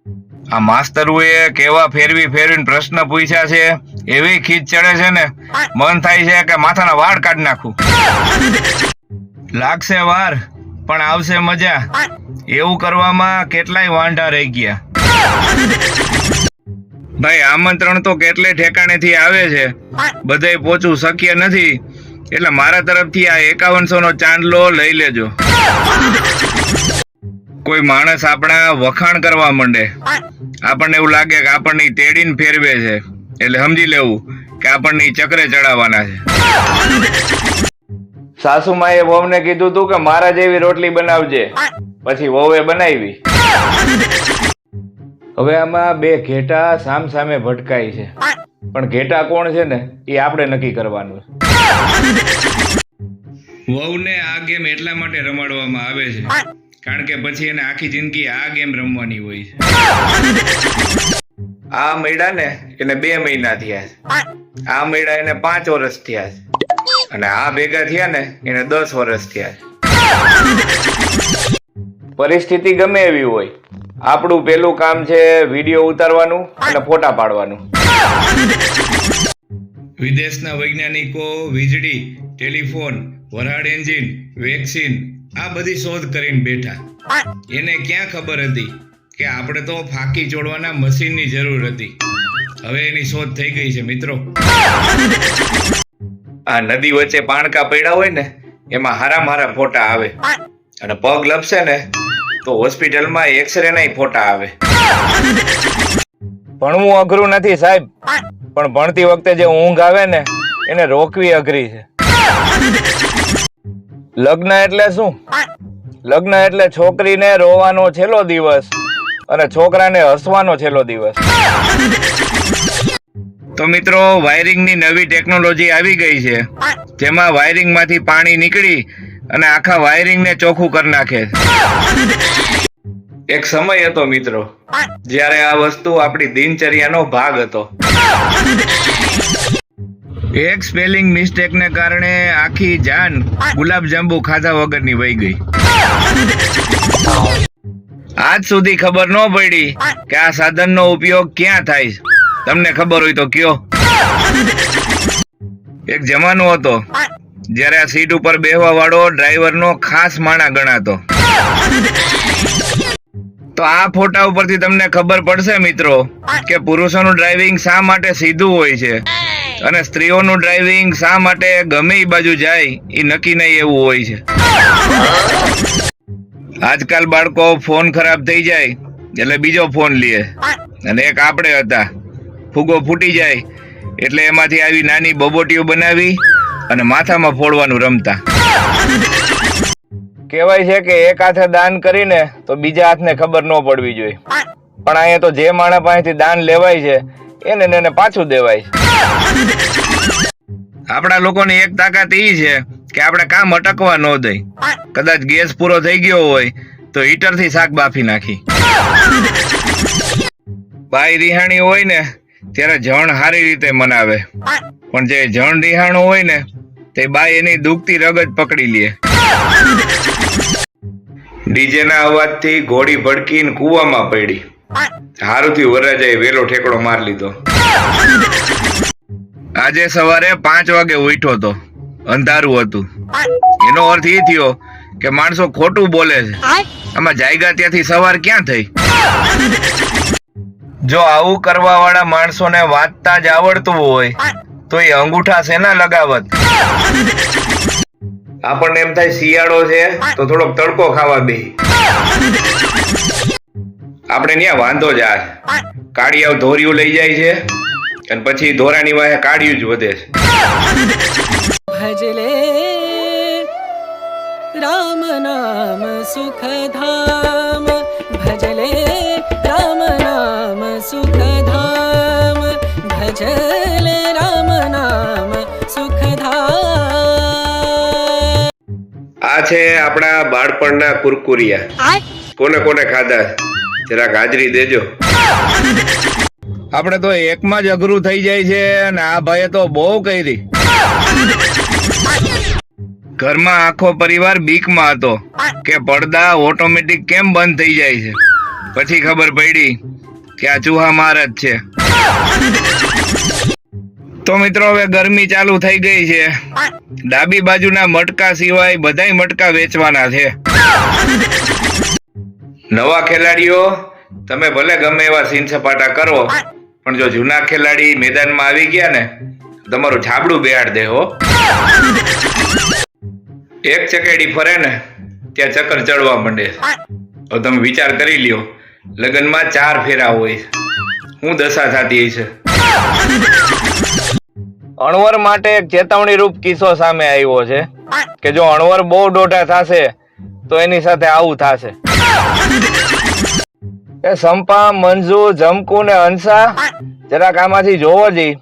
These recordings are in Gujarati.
આ માસ્તરોએ કેવા ફેરવીને પ્રશ્ન પૂછ્યા છે, એવી ખીચ ચડે છે ને, મન થાય છે કે માથાના વાળ કાઢી નાખું. લાગશે વાર પણ આવશે મજા, એવું કરવામાં કેટલાય વાંઢા રહી ગયા. ભાઈ આમંત્રણ તો કેટલે ઠેકાણેથી આવે છે, બધે પહોંચવું શક્ય નથી, એટલે મારા તરફથી આ 5100 નો ચાંદલો લઈ લેજો. કોઈ માણસ આપણા વખાણ કરવા માંડે, આપણને એવું લાગે કે આપણને તેડીને ફેરવે છે, એટલે સમજી લેવું કે આપણને ચક્રે ચડાવવાના છે. સાસુમાએ વહુને કીધું તું કે મારા જેવી રોટલી બનાવજે, પછી વહુએ બનાવી. હવે આમાં બે ઘેટા સામ સામે ભટકાય છે, પણ ઘેટા કોણ છે ને એ આપણે નક્કી કરવાનું. વહુને આ ગેમ એટલા માટે રમાડવામાં આવે છે કારણ કે પછી એને આખી જિંદગી આ ગેમ રમવાની હોય છે. આ મૈડા ને એને 2 મહિના થયા છે, આ મૈડા એને 5 વર્ષ થયા છે, અને આ ભેગા થયા ને એને 10 વર્ષ થયા છે. પરિસ્થિતિ ગમે એવી હોય, આપણું પેલું કામ છે વિડીયો ઉતારવાનું અને ફોટા પાડવાનું. વિદેશના વૈજ્ઞાનિકો વીજળી, ટેલિફોન, વરાળ એન્જિન, વેક્સિન આ બધી શોધ કરીને બેઠા. એને ક્યાં ખબર હતી કે આપણે તો ફાંકી ચોડવાના મશીનની જરૂર હતી. હવે એની શોધ થઈ ગઈ છે મિત્રો. આ નદી વચ્ચે પાણકા પડ્યા હોય ને એમાં હારા ફોટા આવે, અને પગ લપસે ને તો હોસ્પિટલમાં એક્સરે ના ફોટા આવે. ભણવું અઘરું નથી સાહેબ, પણ ભણતી વખતે જે ઊંઘ આવે ને એને રોકવી અઘરી છે. લગ્ન એટલે શું? લગ્ન એટલે છોકરીને રોવાનો છેલ્લો દિવસ અને છોકરાને હસવાનો છેલ્લો દિવસ. તો મિત્રો, વાયરિંગની નવી ટેકનોલોજી આવી ગઈ છે, જેમાં વાયરિંગ માંથી પાણી નીકળી અને આખા વાયરિંગને ચોખ્ખું કરી નાખે. એક સમય હતો મિત્રો જ્યારે આ વસ્તુ આપણી દિનચર્યાનો ભાગ હતો. એક સ્પેલિંગ મિસ્ટેક ને કારણે આખી જાન ગુલાબજાંબુ ખાધા વગરની વહી ગઈ. આજ સુધી ખબર ન પડી કે આ સાધનનો ઉપયોગ ક્યાં થાય. તમને ખબર હોય તો કયો. એક જમાનો હતો જ્યારે આ સીટ ઉપર બેહવા વાળો ડ્રાઈવરનો ખાસ માણા ગણાતો. તો આ ફોટા ઉપરથી તમને ખબર પડશે મિત્રો કે પુરુષોનું ડ્રાઇવિંગ શા માટે સીધું હોય છે અને સ્ત્રીઓનું ડ્રાઇવિંગ શા માટે ગમે એ બાજુ જાય એ નક્કી નહીં એવું હોય છે. આજકાલ બાળકો ફોન ખરાબ થઈ જાય એટલે બીજો ફોન લે, અને એક આપણે હતા ફૂગો ફૂટી જાય એટલે એમાંથી આવી નાની બોબોટીઓ બનાવી અને માથામાં ફોડવાનું રમતા. કહેવાય છે કે એક હાથે દાન કરીને તો બીજા હાથને ખબર ન પડવી જોઈએ, પણ અહીંયા તો જે માણસ પાસેથી દાન લેવાય છે એને પાછું દેવાય છે. આપણા લોકોની એક તાકાત એ છે કે આપણે કામ અટકવા ન દઈ. કદાચ ગેસ પૂરો થઈ ગયો હોય તો હીટર થી શાક બાફી નાખી. બાઈ રિહાણી હોય ને ત્યારે જણ સારી રીતે મનાવે, પણ જે જણ રિહાણું હોય ને તે બાઈ એની દુખતી રગત પકડી લે. ડીજે ના અવાજથી ઘોડી ભડકીને કૂવામાં પડી. હારુથી વરરાજાએ વેલો ઠેકડો માર લીધો. આજે સવારે 5 વાગે ઉઠ્યો તો, અંધારું હતું. એનો અર્થ એ થયો કે માણસો ખોટું બોલે છે. આમાં જાયગા ત્યાંથી સવાર ક્યાં થઈ? જો આવું કરવા વાળા માણસોને વાંચતા જ આવડતું હોય તો એ અંગૂઠા શેના લગાવત? આપણને એમ થાય શિયાળો છે તો થોડોક તડકો ખાવા બેહી. આપણે ત્યાં વાંધો જ આ કાળિયાઓ ધોરિયું લઈ જાય છે અને પછી ધોરાની વાહે કાળિયું જ વધે છે. ભજલે રામ નામ સુખધામ, ભજલે રામ નામ સુખધામ, ભજલે રામ નામ સુખધામ. આ છે આપણા બાળપણના કુરકુરિયા. કોને કોને ખાધા જરાક હાજરી દેજો. આપણે તો એકમાં જ અઘરું થઈ જાય છે અને આ ભાઈએ તો બહુ કરી. ઘરમાં આખો પરિવાર બીકમાં હતો કે પડદા ઓટોમેટિક કેમ બંધ થઈ જાય છે. પછી ખબર પડી કે આ ચૂહા માર જ છે. તો મિત્રો હવે ગરમી ચાલુ થઈ ગઈ છે. ડાબી બાજુના મટકા સિવાય બધાય મટકા વેચવાના છે. નવા ખેલાડીઓ તમે ભલે ગમે એવા સીન સપાટા કરો, પણ જો જૂના ખેલાડી મેદાનમાં આવી ગયા ને તમારું છાબડું બેહાડ દે હો. એક ચકેડી ફરે ને ત્યાં ચક્કર ચડવા માંડે. હવે તમે વિચાર કરી લ્યો, લગ્નમાં 4 ફેરા હોય, હું દશા થતી છે. અણવર માટે એક ચેતવણી રૂપ કિસ્સો સામે આવ્યો છે કે જો અણવર બહુ દોઢા થશે તો એની સાથે આવું થશે. એ સંપા, મંજુ, જમકુ ને હંસા જરાક આમાંથી જોવો જી.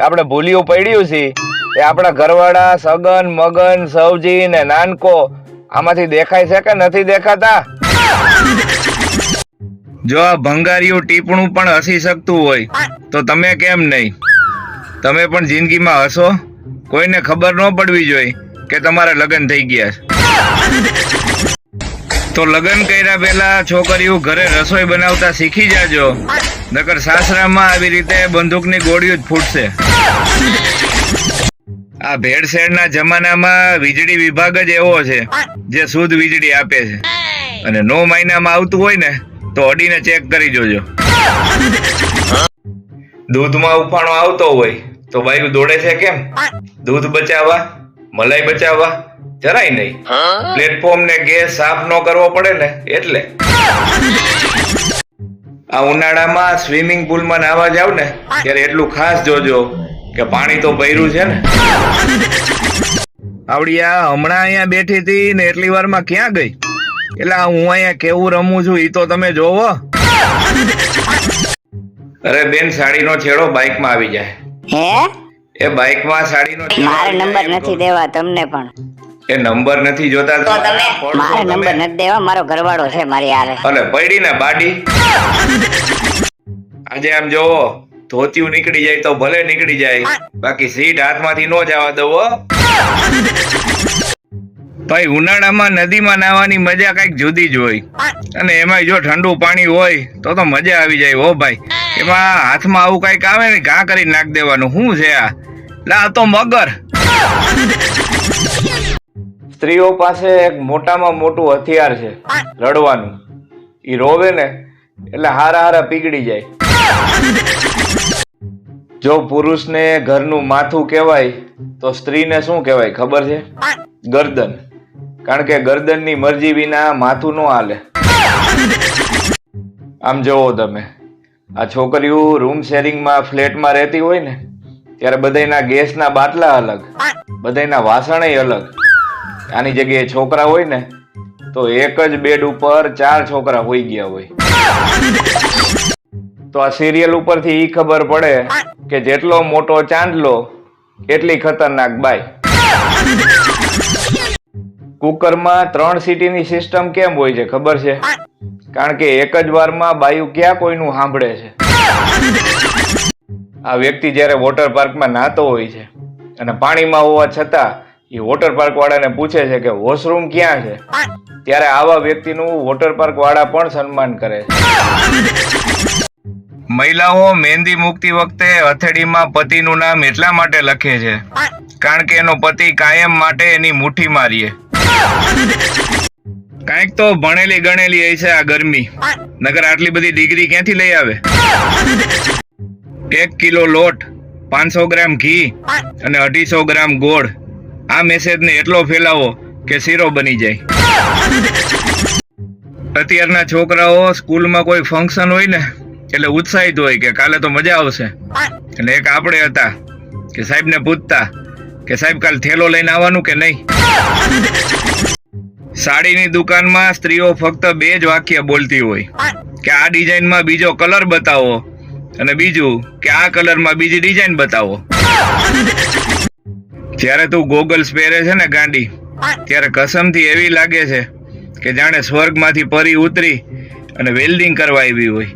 આપણે ભૂલ્યું પડ્યું છે એ આપણા ઘરવાળા સગન, મગન, સવજી ને નાનકો આમાંથી દેખાય છે કે નથી દેખાતા? જો આ ભંગારિયું ટીપણું પણ હસી શકતું હોય તો તમે કેમ નહીં? તમે પણ જિંદગીમાં હસો. કોઈને ખબર ન પડવી જોઈએ કે તમારા લગ્ન થઈ ગયા છે. તો લગ્ન કર્યા પહેલા છોકરીઓ ઘરે રસોઈ બનાવતા શીખી જાજો, નકર સાસરામાં આવી રીતે બંદૂકની ગોળીઓ જ ફૂટશે. આ ભેળસેળના જમાનામાં વીજળી વિભાગ જ એવો છે જે શુદ્ધ વીજળી આપે છે, અને 9 મહિનામાં આવતું હોય ને તો અડીને ચેક કરી જોજો. દૂધમાં ઉફાણો આવતો હોય તો બાયું દોડે છે કેમ? દૂધ બચાવવા, મલાઈ બચાવવા? જરાય નહીં. પ્લેટફોર્મ ને ગેસ સાફ ન કરવો પડે ને એટલે. આ ઉનાળામાં સ્વિમિંગ પુલમાં નાહવા જાવ ને ત્યારે એટલું ખાસ જોજો કે પાણી તો ભર્યું છે ને. આવડિયા હમણાં અહીંયા બેઠી હતી ને એટલી વારમાં ક્યાં ગઈ? એટલે હું અહીંયા કેવું રમું છું ઈ તો તમે જોવો. અરે બેન, સાડીનો છેડો બાઇકમાં આવી જાય. હે? એ બાઇકમાં સાડીનો મારે નંબર નથી દેવા તમને, પણ એ નંબર નથી જોતા તો મારે નંબર નથી દેવા. મારો ઘરવાળો છે મારી હારે. અલે પડી ને બાડી. આજે આમ જોવો, ધોતિયું નીકળી જાય તો ભલે નીકળી જાય, બાકી સીટ હાથમાંથી ન જવા દો. ભાઈ, ઉનાળામાં નદીમાં નાહવાની મજા કઈક જુદી જ હોય, અને એમાં જો ઠંડુ પાણી હોય તો મજા આવી જાય. હો ભાઈ, એમાં હાથમાં આવું કઈક આવે ને ઘા કરી નાખ દેવાનું. શું છે આ? લા, તો મગર. સ્ત્રીઓ પાસે એક મોટામાં મોટું હથિયાર છે, રડવાનું. ઈ રોવે ને એટલે હારા પીગળી જાય. જો પુરુષને ઘરનું માથું કહેવાય તો સ્ત્રીને શું કહેવાય ખબર છે? ગરદન. કારણ કે ગરદનની મરજી વિના માથું ન હાલે. આમ જોવો તમે, આ છોકરીઓ રૂમ શેરિંગમાં ફ્લેટમાં રહેતી હોય ને ત્યારે બધાયના ગેસના બાટલા અલગ, બધાયના વાસણય અલગ. આની જગ્યાએ છોકરા હોય ને તો એક જ બેડ ઉપર 4 છોકરા હોઈ ગયા હોય. તો આ સિરિયલ ઉપરથી ઈ ખબર પડે કે જેટલો મોટો ચાંદલો એટલી ખતરનાક બાઈ. કુકરમાં 3 સીટીની સિસ્ટમ કેમ હોય છે ખબર છે? કારણ કે એક જ વારમાં બાયું ક્યાં કોઈનું સાંભળે છે. આ વ્યક્તિ જ્યારે વોટર પાર્કમાં નાહતો હોય છે અને પાણીમાં હોવા છતાં એ વોટર પાર્ક વાળાને પૂછે છે કે વોશરૂમ ક્યાં છે, ત્યારે આવા વ્યક્તિનું વોટર પાર્ક વાળા પણ સન્માન કરે છે. મહિલાઓ મહેંદી મૂકતી વખતે હથેળીમાં પતિનું નામ એટલા માટે લખે છે કારણ કે એનો પતિ કાયમ માટે એની મુઠ્ઠી મારીએ. કાંઈક તો ભણેલી ગણેલી હોય છે આ ગરમી, નકર આટલી બધી ડિગ્રી ક્યાંથી લઈ આવે? 1 કિલો લોટ, 500 ગ્રામ ઘી અને 250 ગ્રામ ગોળ. આ મેસેજને એટલો ફેલાવો કે શીરો બની જાય. અત્યારના છોકરાઓ સ્કૂલમાં કોઈ ફંક્શન હોય ને એટલે ઉત્સાહિત હોય કે કાલે તો મજા આવશે. એટલે એક આપણે હતા કે સાહેબને પૂછતા કે સાહેબ કાલ થેલો લઈને આવવાનું કે નહીં. સાડીની દુકાનમાં સ્ત્રીઓ ફક્ત 2 જ વાક્ય બોલતી હોય કે આ ડિઝાઇનમાં બીજો કલર બતાવો, અને બીજું કે આ કલરમાં બીજી ડિઝાઇન બતાવો. જ્યારે તું ગોગલ્સ પહેરે છે ને ગાંડી, ત્યારે કસમથી એવી લાગે છે કે જાણે સ્વર્ગમાંથી પરી ઉતરી અને વેલ્ડિંગ કરવા આવી હોય.